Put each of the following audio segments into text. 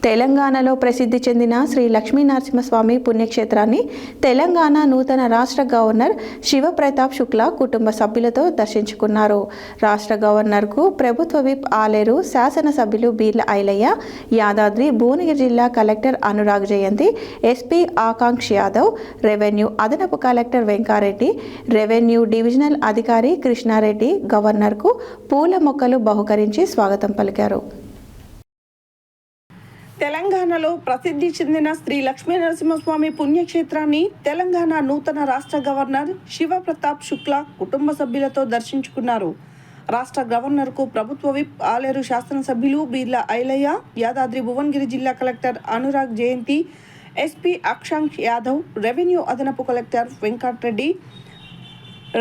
తెలంగాణలో ప్రసిద్ధి చెందిన శ్రీ లక్ష్మీ నరసింహస్వామి పుణ్యక్షేత్రాన్ని తెలంగాణ నూతన రాష్ట్ర గవర్నర్ శివప్రతాప్ శుక్లా కుటుంబ సభ్యులతో దర్శించుకున్నారు. రాష్ట్ర గవర్నర్కు ప్రభుత్వ విప్ ఆలేరు శాసనసభ్యులు బీర్ల ఐలయ్య, యాదాద్రి భువనగిరి జిల్లా కలెక్టర్ అనురాగ్ జయంతి, ఎస్పీ ఆకాంక్ష్ యాదవ్, రెవెన్యూ అదనపు కలెక్టర్ వెంకారెడ్డి, రెవెన్యూ డివిజనల్ అధికారి కృష్ణారెడ్డి గవర్నర్కు పూల మొక్కలు బహుకరించి స్వాగతం పలికారు. తెలంగాణలో ప్రసిద్ధి చెందిన శ్రీ లక్ష్మీ నరసింహస్వామి పుణ్యక్షేత్రాన్ని తెలంగాణ నూతన రాష్ట్ర గవర్నర్ శివప్రతాప్ శుక్లా కుటుంబ సభ్యులతో దర్శించుకున్నారు. రాష్ట్ర గవర్నర్కు ప్రభుత్వ విప్ ఆలేరు శాసనసభ్యులు బీర్ల ఐలయ్య, యాదాద్రి భువనగిరి జిల్లా కలెక్టర్ అనురాగ్ జయంతి, ఎస్పీ ఆకాంక్ష్ యాదవ్, రెవెన్యూ అదనపు కలెక్టర్ వెంకటరెడ్డి,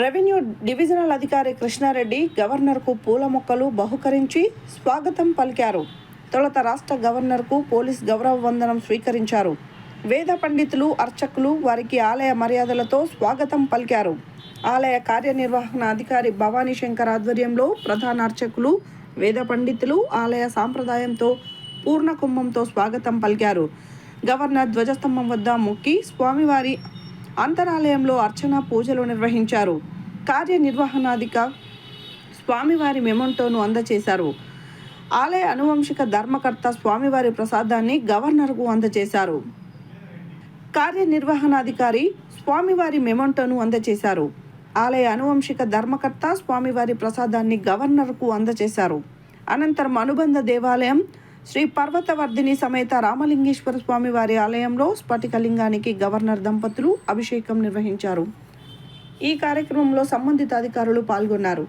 రెవెన్యూ డివిజనల్ అధికారి కృష్ణారెడ్డి గవర్నర్కు పూల మొక్కలు బహుకరించి స్వాగతం పలికారు. తొలుత రాష్ట్ర గవర్నర్కు పోలీస్ గౌరవ వందనం స్వీకరించారు. వేద పండితులు, అర్చకులు వారికి ఆలయ మర్యాదలతో స్వాగతం పలికారు. ఆలయ కార్యనిర్వహణ అధికారి భవానీ శంకర్ ఆధ్వర్యంలో ప్రధాన అర్చకులు, వేద పండితులు ఆలయ సాంప్రదాయంతో పూర్ణ కుంభంతో స్వాగతం పలికారు. గవర్నర్ ధ్వజస్తంభం వద్ద మొక్కి స్వామివారి అంతరాలయంలో అర్చన పూజలు నిర్వహించారు. కార్యనిర్వహణాధికారి స్వామివారి మెమొంటోను అందజేశారు. ఆలయ అనువంశిక ధర్మకర్త స్వామివారి ప్రసాదాన్ని గవర్నర్కు అందజేశారు. కార్యనిర్వహణాధికారి స్వామివారి మెమొంటోను అందజేశారు. ఆలయ అనువంశిక ధర్మకర్త స్వామివారి ప్రసాదాన్ని గవర్నర్కు అందజేశారు. అనంతరం అనుబంధ దేవాలయం శ్రీ పర్వతవర్ధిని సమేత రామలింగేశ్వర స్వామివారి ఆలయంలో స్ఫటికలింగానికి గవర్నర్ దంపతులు అభిషేకం నిర్వహించారు. ఈ కార్యక్రమంలో సంబంధిత అధికారులు పాల్గొన్నారు.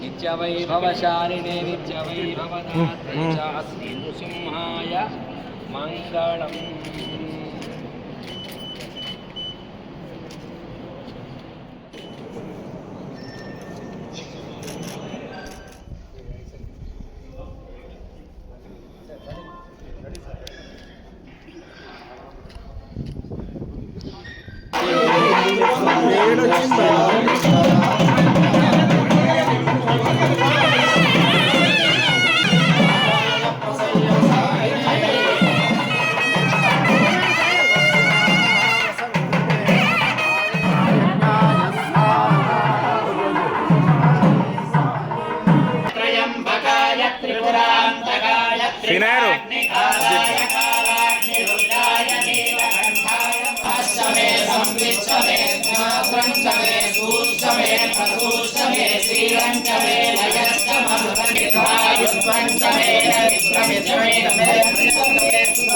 నిత్యవైభవశాలినే నిత్యవైభవదాత్రే శ్రీ నృసింహాయ మంగళం.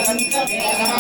పంచమే